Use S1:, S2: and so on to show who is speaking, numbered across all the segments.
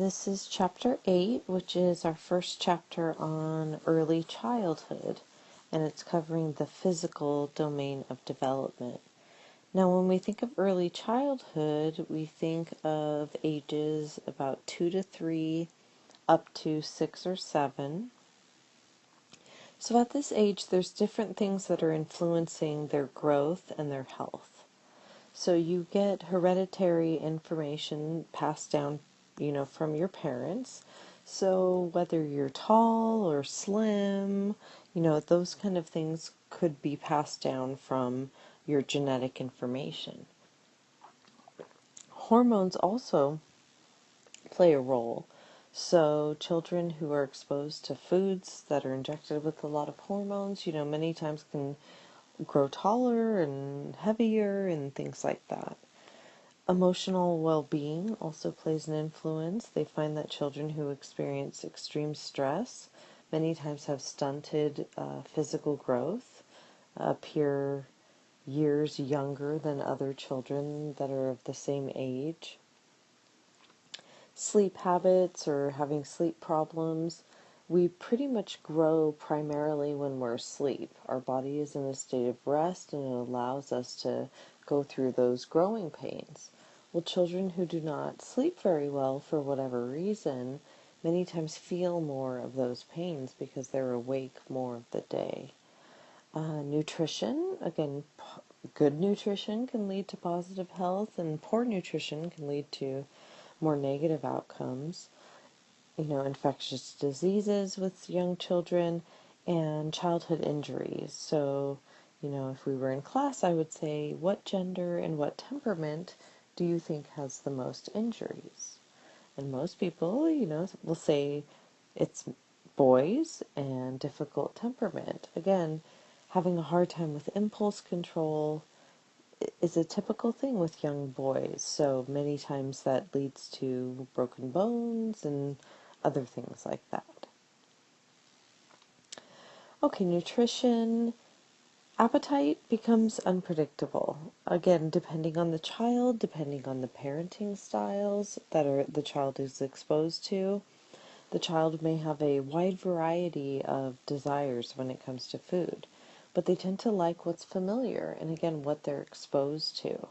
S1: This is chapter 8, which is our first chapter on early childhood, and it's covering the physical domain of development. Now, when we think of early childhood, we think of ages about 2 to 3 up to 6 or 7. So at this age, there's different things that are influencing their growth and their health. So you get hereditary information passed down, from your parents. So whether you're tall or slim, those kind of things could be passed down from your genetic information. Hormones also play a role. So children who are exposed to foods that are injected with a lot of hormones, many times can grow taller and heavier and things like that. Emotional well-being also plays an influence. They find that children who experience extreme stress many times have stunted physical growth, appear years younger than other children that are of the same age. Sleep habits or having sleep problems. We pretty much grow primarily when we're asleep. Our body is in a state of rest and it allows us to go through those growing pains. Well, children who do not sleep very well for whatever reason many times feel more of those pains because they're awake more of the day. Nutrition, again, good nutrition can lead to positive health, and poor nutrition can lead to more negative outcomes. Infectious diseases with young children and childhood injuries. So, if we were in class, I would say, what gender and what temperament do you think has the most injuries? And most people, will say it's boys and difficult temperament. Again, having a hard time with impulse control is a typical thing with young boys. So many times that leads to broken bones and other things like that. Okay, nutrition. Appetite becomes unpredictable. Again, depending on the child, depending on the parenting styles that the child is exposed to, the child may have a wide variety of desires when it comes to food, but they tend to like what's familiar and, again, what they're exposed to.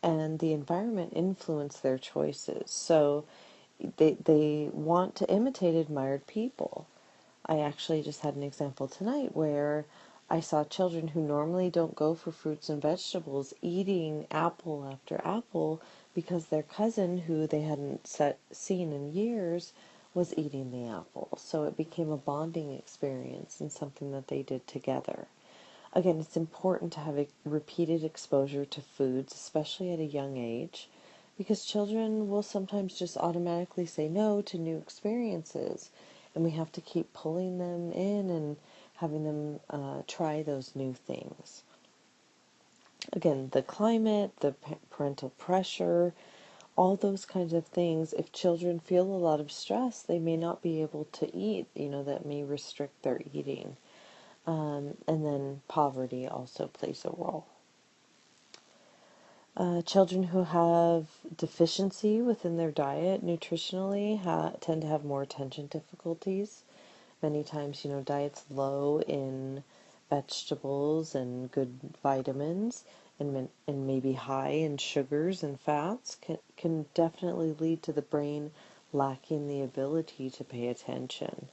S1: And the environment influences their choices. So they want to imitate admired people. I actually just had an example tonight where I saw children who normally don't go for fruits and vegetables eating apple after apple because their cousin, who they hadn't seen in years, was eating the apple. So it became a bonding experience and something that they did together. Again, it's important to have a repeated exposure to foods, especially at a young age, because children will sometimes just automatically say no to new experiences, and we have to keep pulling them in and having them try those new things. Again, the climate, the parental pressure, all those kinds of things, if children feel a lot of stress, they may not be able to eat, that may restrict their eating. And then poverty also plays a role. Children who have deficiency within their diet nutritionally tend to have more attention difficulties. Many times, diets low in vegetables and good vitamins and maybe high in sugars and fats can definitely lead to the brain lacking the ability to pay attention.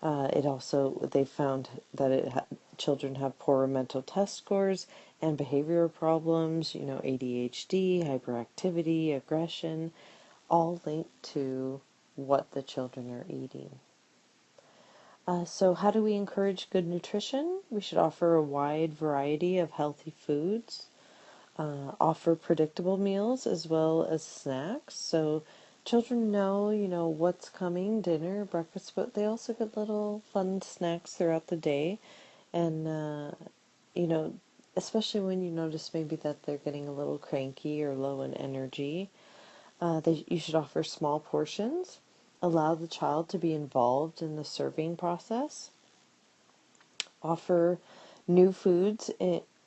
S1: They found that children have poorer mental test scores and behavioral problems, ADHD, hyperactivity, aggression, all linked to what the children are eating. So how do we encourage good nutrition? We should offer a wide variety of healthy foods, offer predictable meals as well as snacks. So children know, what's coming, dinner, breakfast, but they also get little fun snacks throughout the day. And, especially when you notice maybe that they're getting a little cranky or low in energy, you should offer small portions, allow the child to be involved in the serving process, offer new foods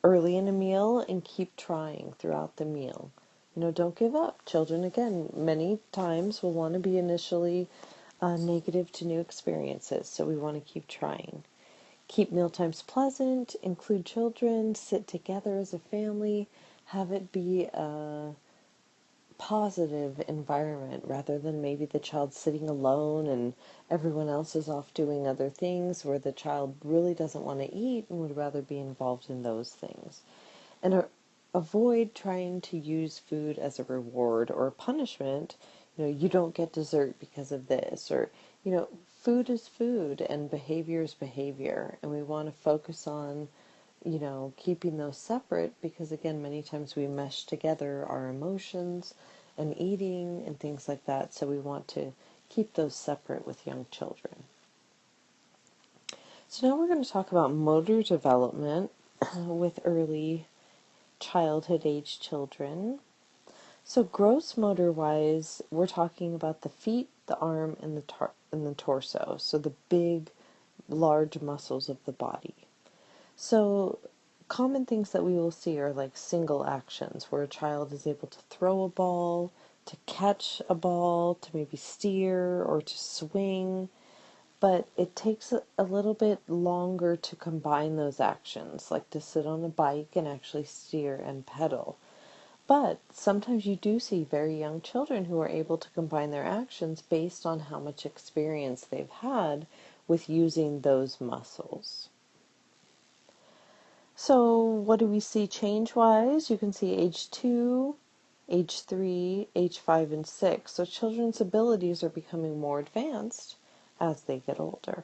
S1: early in a meal, and keep trying throughout the meal. Don't give up. Children, again, many times will want to be initially negative to new experiences, so we want to keep trying. Keep mealtimes pleasant, include children, sit together as a family, have it be a positive environment rather than maybe the child sitting alone and everyone else is off doing other things, where the child really doesn't want to eat and would rather be involved in those things. And avoid trying to use food as a reward or a punishment. You don't get dessert because of this, or food is food and behavior is behavior, and we want to focus on keeping those separate, because again, many times we mesh together our emotions and eating and things like that, so we want to keep those separate with young children. So now we're going to talk about motor development with early childhood age children. So gross motor wise, we're talking about the feet, the arm, and the torso, so the big, large muscles of the body. So common things that we will see are like single actions, where a child is able to throw a ball, to catch a ball, to maybe steer or to swing, but it takes a little bit longer to combine those actions, like to sit on a bike and actually steer and pedal. But sometimes you do see very young children who are able to combine their actions based on how much experience they've had with using those muscles. So what do we see change-wise? You can see age 2, age 3, age 5, and 6. So children's abilities are becoming more advanced as they get older.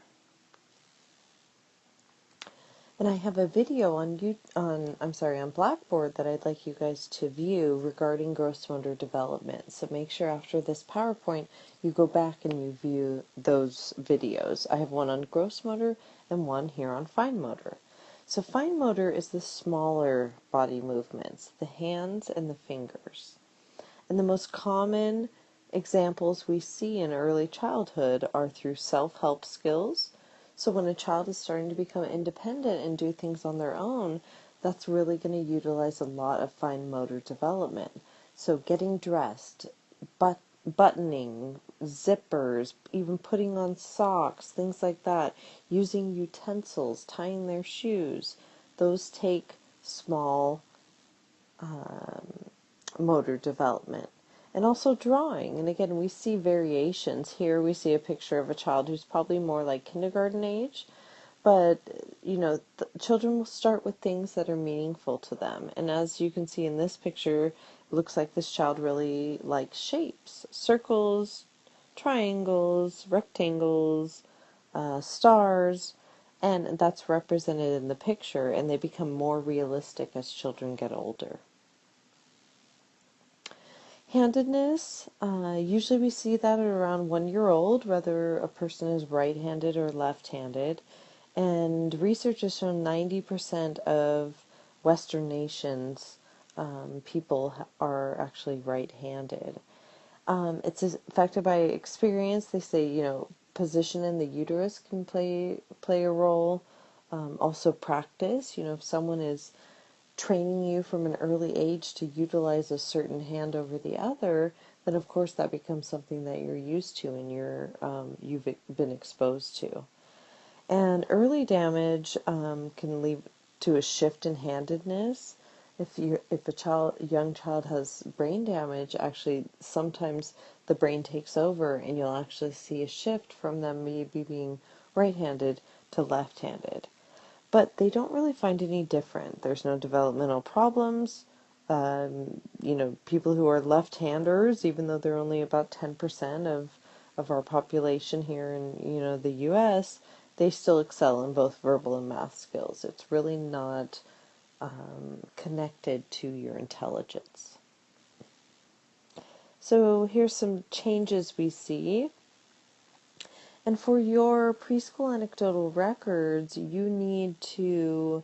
S1: And I have a video on Blackboard that I'd like you guys to view regarding gross motor development. So make sure after this PowerPoint you go back and you view those videos. I have one on gross motor and one here on fine motor. So fine motor is the smaller body movements, the hands and the fingers. And the most common examples we see in early childhood are through self-help skills. So when a child is starting to become independent and do things on their own, that's really going to utilize a lot of fine motor development. So getting dressed, buttoning, zippers, even putting on socks, things like that, using utensils, tying their shoes, those take small motor development. And also drawing. And again, we see variations. Here we see a picture of a child who's probably more like kindergarten age. But, children will start with things that are meaningful to them. And as you can see in this picture, it looks like this child really likes shapes. Circles, triangles, rectangles, stars. And that's represented in the picture. And they become more realistic as children get older. Handedness, usually we see that at around 1 year old, whether a person is right-handed or left-handed. And research has shown 90% of Western nations, people are actually right-handed. It's affected by experience. They say, position in the uterus can play a role. Also practice. If someone is training you from an early age to utilize a certain hand over the other, then of course that becomes something that you're used to and you've been exposed to. And early damage can lead to a shift in handedness. If a young child has brain damage, actually sometimes the brain takes over and you'll actually see a shift from them maybe being right-handed to left-handed. But they don't really find any different. There's no developmental problems. People who are left-handers, even though they're only about 10% of our population here in, the U.S., they still excel in both verbal and math skills. It's really not connected to your intelligence. So here's some changes we see. And for your preschool anecdotal records, you need to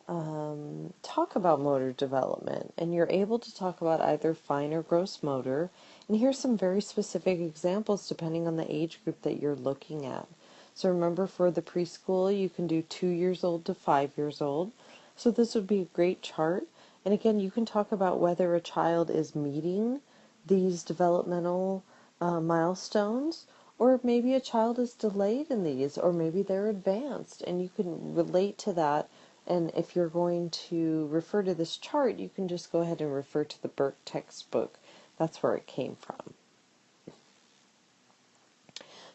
S1: talk about motor development. And you're able to talk about either fine or gross motor. And here's some very specific examples depending on the age group that you're looking at. So remember, for the preschool, you can do 2 years old to 5 years old. So this would be a great chart. And again, you can talk about whether a child is meeting these developmental milestones, or maybe a child is delayed in these, or maybe they're advanced, and you can relate to that. And if you're going to refer to this chart, you can just go ahead and refer to the Burke textbook. That's where it came from.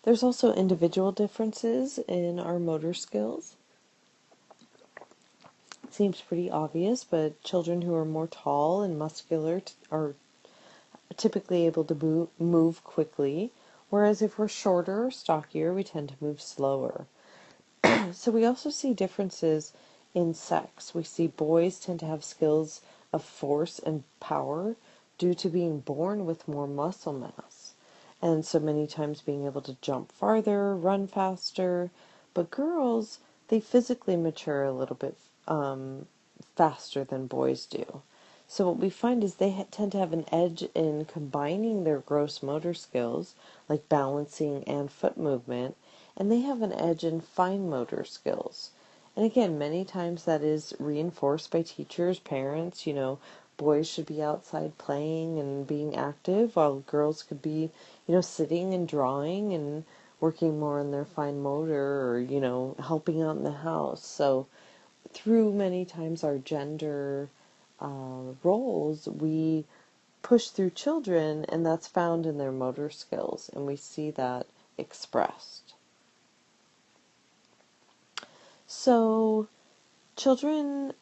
S1: There's also individual differences in our motor skills. Seems pretty obvious, but children who are more tall and muscular are typically able to move quickly, whereas if we're shorter or stockier, we tend to move slower. So we also see differences in sex. We see boys tend to have skills of force and power due to being born with more muscle mass. And so many times being able to jump farther, run faster. But girls, they physically mature a little bit faster than boys do. So what we find is they tend to have an edge in combining their gross motor skills, like balancing and foot movement, and they have an edge in fine motor skills. And again, many times that is reinforced by teachers, parents. Boys should be outside playing and being active, while girls could be, sitting and drawing and working more on their fine motor, or, helping out in the house. So through many times our gender roles, we push through children, and that's found in their motor skills, and we see that expressed. So children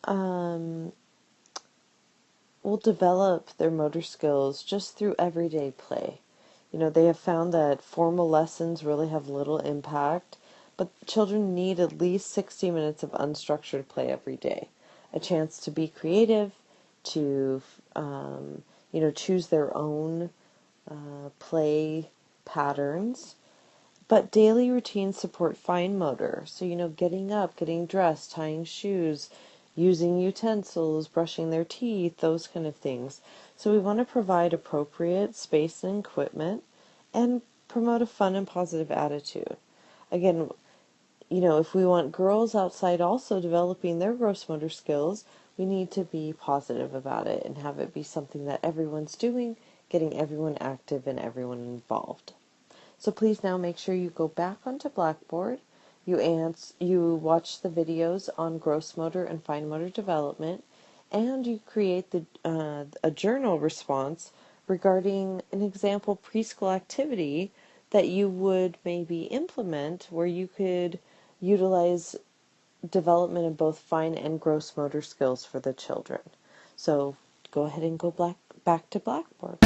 S1: will develop their motor skills just through everyday play. They have found that formal lessons really have little impact, but children need at least 60 minutes of unstructured play every day. A chance to be creative, to, choose their own play patterns. But daily routines support fine motor. So, getting up, getting dressed, tying shoes, using utensils, brushing their teeth, those kind of things. So we want to provide appropriate space and equipment and promote a fun and positive attitude. Again, if we want girls outside also developing their gross motor skills, we need to be positive about it and have it be something that everyone's doing, getting everyone active and everyone involved. So please now make sure you go back onto Blackboard, you watch the videos on gross motor and fine motor development, and you create a journal response regarding an example preschool activity that you would maybe implement where you could utilize development of both fine and gross motor skills for the children. So go ahead and go back to Blackboard.